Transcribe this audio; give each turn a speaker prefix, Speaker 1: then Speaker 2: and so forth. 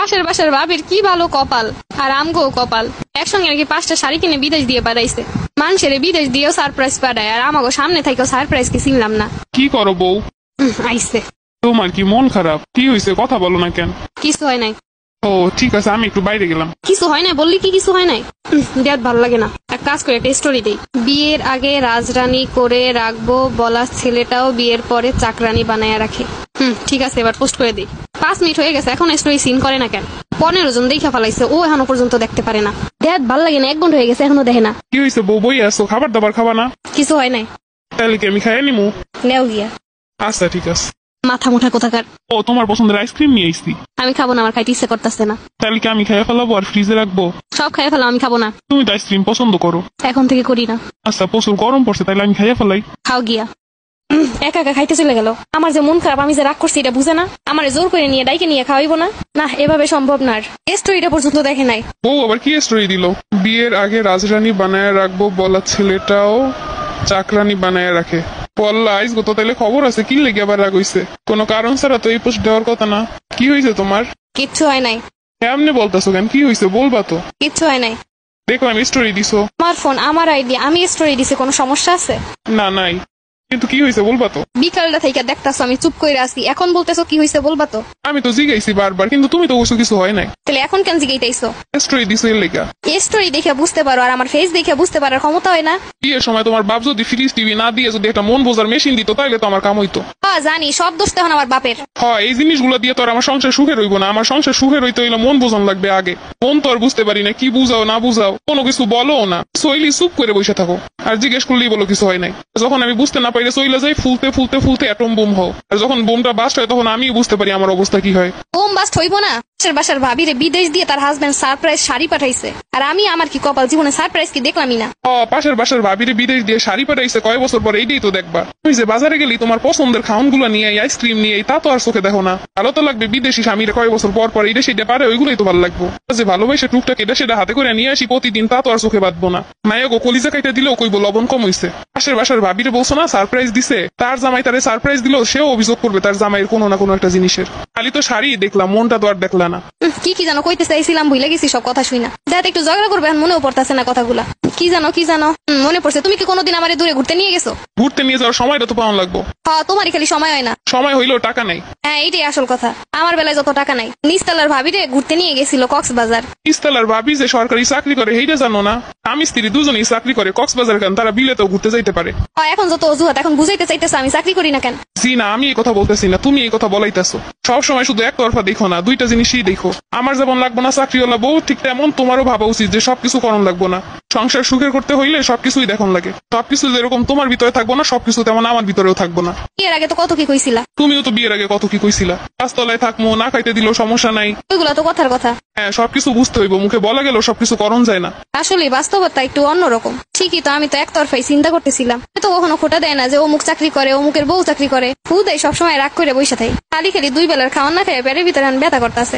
Speaker 1: পাশের বাসার ভাবির কি ভালো কপাল, আর আমগো কপাল, একসঙ্গে নাকি 5টা শাড়ি কিনে বিদেশ দিয়ে পাঠাইছে। মানুষের বিদেশ দিয়েও সারপ্রাইজ পাঠায়, আর আমাগো সামনে থেকেও সারপ্রাইজ কি চিনলাম না।
Speaker 2: কি করো বউ?
Speaker 1: আইসে।
Speaker 2: তোমার কি মন খারাপ? কি হয়েছে, কথা বলো না কেন?
Speaker 1: কিছু হয় নাই।
Speaker 2: ও ঠিক আছে, আমি একটু বাইরে গেলাম।
Speaker 1: কিছু হয় নাই বললি কি কিছু হয় নাই? দেখ ভালো লাগে না। এক কাজ করে একটা স্টোরি দেই। বিয়ের আগে রাজরানী করে রাখবো বলা ছেলেটাও বিয়ের পরে চাকরানি বানায় রাখে। ঠিক আছে, এবার পোস্ট করে দিই। 5 মিনিট হয়ে গেছে, এখন স্টোরি সিন করে না কেন? 15 জন দেখা ফেলাইছে, ও এখনো পর্যন্ত দেখতে পারে না। দেখ ভালো লাগে না, 1 ঘন্টা হয়ে গেছে এখনো দেখে না।
Speaker 2: কি হয়েছে বউ, বই আসো, খাবার দাবার খাবা না?
Speaker 1: কিছু হয় নাই।
Speaker 2: তাহলে কি আমি খাই নিমু?
Speaker 1: নেও গিয়া।
Speaker 2: আচ্ছা ঠিক আছে।
Speaker 1: মাথা মুঠা কোথাকার।
Speaker 2: ও তোমার পছন্দের আইসক্রিম নিয়ে আইসি।
Speaker 1: আমি খাবো না, আমার খাইতে ইচ্ছে করতেছে না।
Speaker 2: তাহলে কি আমি খাইয়া ফেলাবো আর ফ্রিজে রাখবো?
Speaker 1: সব খাই ফেলাম, আমি খাবো না।
Speaker 2: তুমি তো আইসক্রিম পছন্দ করো।
Speaker 1: এখন থেকে করি না।
Speaker 2: আচ্ছা প্রচুর গরম পড়ছে, তাহলে আমি খাইয়া ফেলাই।
Speaker 1: খাও গিয়া। একা একা খাইতে চলে গেল। আমার যে মন খারাপ, আমি যে রাগ করছি এটা বুঝে না। আমার জোর করে নিয়ে ডাইকে নিয়ে খাওয়াইবো না। না, এভাবে সম্ভব না। আর স্টোরিটা পর্যন্ত দেখে নাই।
Speaker 2: বউ আবার কি স্টোরি দিল? বিয়ের আগে রাজরানী বানায় রাখবো বলা ছেলেটাও চাকরানি বানায় রাখে। পল্লা আইস গো, তো তাইলে খবর আছে, কি লেগে আবার রাগ হইছে? কোনো কারণ ছাড়া তো এই পোস্ট দেওয়ার কথা না। কি হয়েছে তোমার?
Speaker 1: কিচ্ছু হয় নাই।
Speaker 2: এমনি বলতেছো কেন? কি হয়েছে বলবা তো।
Speaker 1: কিচ্ছু হয় নাই।
Speaker 2: দেখলাম স্টোরি দিছো।
Speaker 1: আমার ফোন, আমার আইডি, আমি স্টোরি দিছি, কোনো সমস্যা আছে?
Speaker 2: না নাই, কিন্তু কি হয়েছে বলবা তো।
Speaker 1: বিকালটা থেকে দেখতাছো আমি চুপ করে আছি, এখন বলতেছো কি হয়েছে বলবা তো।
Speaker 2: আমি তো জিগাইছি বারবার, কিন্তু তুমি তো বলছো কিছু হয় নাই।
Speaker 1: তাহলে এখন কেন জিগাইতেছো?
Speaker 2: স্টোরি দিছো এর লেগা।
Speaker 1: স্টোরি দেখে বুঝতে পারো, আর আমার ফেস দেখে বুঝতে পারার ক্ষমতা হয় না?
Speaker 2: বিয়ের সময় তোমার বাপ যদি ফ্রিজ টিভি না দিয়ে যদি একটা মন বোঝার মেশিন দিত, তাহলে তো আমার কাম হইতো।
Speaker 1: হ্যাঁ জানি, সব দোষ তখন আমার বাপের।
Speaker 2: হ্যাঁ, এই জিনিসগুলো দিয়ে তো আর আমার সংসার সুখের হইব না। আমার সংসার সুখের হইতে হইলে মন বোঝানো লাগবে আগে। মন তো আর বুঝতে পারি না, কি বুঝাও না বুঝাও, কোনো কিছু বলো না, সইলি চুপ করে বসে থাকো। আর জিজ্ঞেস করলেই বলো কিছু হয় নাই। যখন আমি বুঝতে না পারি সইলে যাই, ফুলতে ফুলতে ফুলতে অ্যাটম বোম হও। আর যখন বোমটা বাস্ট হয়, তখন আমি বুঝতে পারি আমার অবস্থা কি হয়।
Speaker 1: বোম বাস্ট হইব না? বাসার ভাবিরে বিদেশ দিয়ে তার হাজবেন্ড সারপ্রাইজ শাড়ি পাঠাইছে, আর আমি আমার কি কপাল, জীবনে সারপ্রাইজ কি দেখলামই না।
Speaker 2: পাশের বাসার ভাবিরে বিদেশ দিয়ে শাড়ি পাঠাইছে কয় বছর পর, এইটাই তো দেখবা। তুমি যে বাজারে গেলি তোমার পছন্দের খাওয়ানগুলো নিয়ে আইসক্রিম নিয়ে, তা তো আর চোখে দেখো না। ভালো তো লাগবে বিদেশি স্বামীরা কয় বছর পর পর এইটা সেটা পারে, ওইগুলোই তো ভালো লাগবো। যে ভালোবাসে টুকটাক এটা সেটা হাতে করে নিয়ে আসি প্রতিদিন, তা তো আর চোখে বাঁধবো না। নায়ক কলিজা কাইটা দিলেও কইবো লবণ কম হইছে। পাশের বাসার ভাবিরে বলছো না সারপ্রাইজ দিছে, তার জামাই তারে সারপ্রাইজ দিল, সেও অভিযোগ করবে তার জামাইয়ের কোনো না কোনো একটা জিনিসের। খালি তো শাড়ি দেখলাম, মনটা তো আর দেখলা না।
Speaker 1: কি কি জানো কইতে চাইছিলাম, ভুলে গেছি সব কথা শুই না। দেখ একটু ঝগড়া করবে, মনেও পড়তেছে না কথাগুলা। কি জানো মনে পড়ছে। তুমি কি কোনোদিন আমার দূরে ঘুরতে নিয়ে গেছো?
Speaker 2: ঘুরতে নিয়ে যাওয়ার সময়টা তো পাওয়া লাগবো।
Speaker 1: হ্যাঁ, তোমারই খালি সময় হয় না।
Speaker 2: সময় হইলেও টাকা নাই।
Speaker 1: হ্যাঁ, এইটাই আসল কথা। আমার বেলায় যত টাকা নাই। নিচতলার ভাবিরে ঘুরতে নিয়ে গেছিল কক্সবাজার।
Speaker 2: ইস্তালার ভাবি যে সরকারি চাকরি করে, এইটা জানো না? আমি স্ত্রী দুজনেই চাকরি করে কক্সবাজার, কেন তারা বিলেতেও ঘুরতে যাইতে পারে।
Speaker 1: এখন যত অজুহাত, এখন বুঝাইতে চাইতেছে আমি চাকরি করি না কেন।
Speaker 2: জি না, আমি এই কথা বলতেছি না, তুমি এই কথা বলাইতেছো। সবসময় শুধু একতরফা দেখো না, দুইটা জিনিসই দেখো। আমার যেমন লাগবো না চাকরিওয়ালা বউ, ঠিক তেমন তোমারও ভাবা উচিত যে সবকিছু করণ লাগবো না। সংসার সুখের করতে হইলে সবকিছুই দেখুন লাগে। সবকিছু যেরকম তোমার ভিতরে থাকবো না, সবকিছু তেমন আমার ভিতরেও থাকবো না।
Speaker 1: এর আগে তো কত কি কইছিলা।
Speaker 2: তুমিও তো বিয়ের আগে কত কি কইছিলা, গাছতলায় থাকবো, না খাইতে দিলেও সমস্যা নাই।
Speaker 1: ওইগুলো তো কথার কথা।
Speaker 2: হ্যাঁ, সবকিছু বুঝতে হইব, মুখে বলা গেলেও সবকিছু করণ যায় না।
Speaker 1: আসলে বাস্তবতা একটু অন্যরকম। ঠিকই তো, আমি তো একতরফাই চিন্তা করতেছিলাম। তো কখনো খোটা দেয় না যে অমুক চাকরি করে, অমুকের বউ চাকরি করে। ফুদাই সবসময় রাগ করে বসে থাকে। খালি খালি 2 বেলার খাওয়ান না খেয়ে পেটের ভিতরে ব্যথা করতেছে।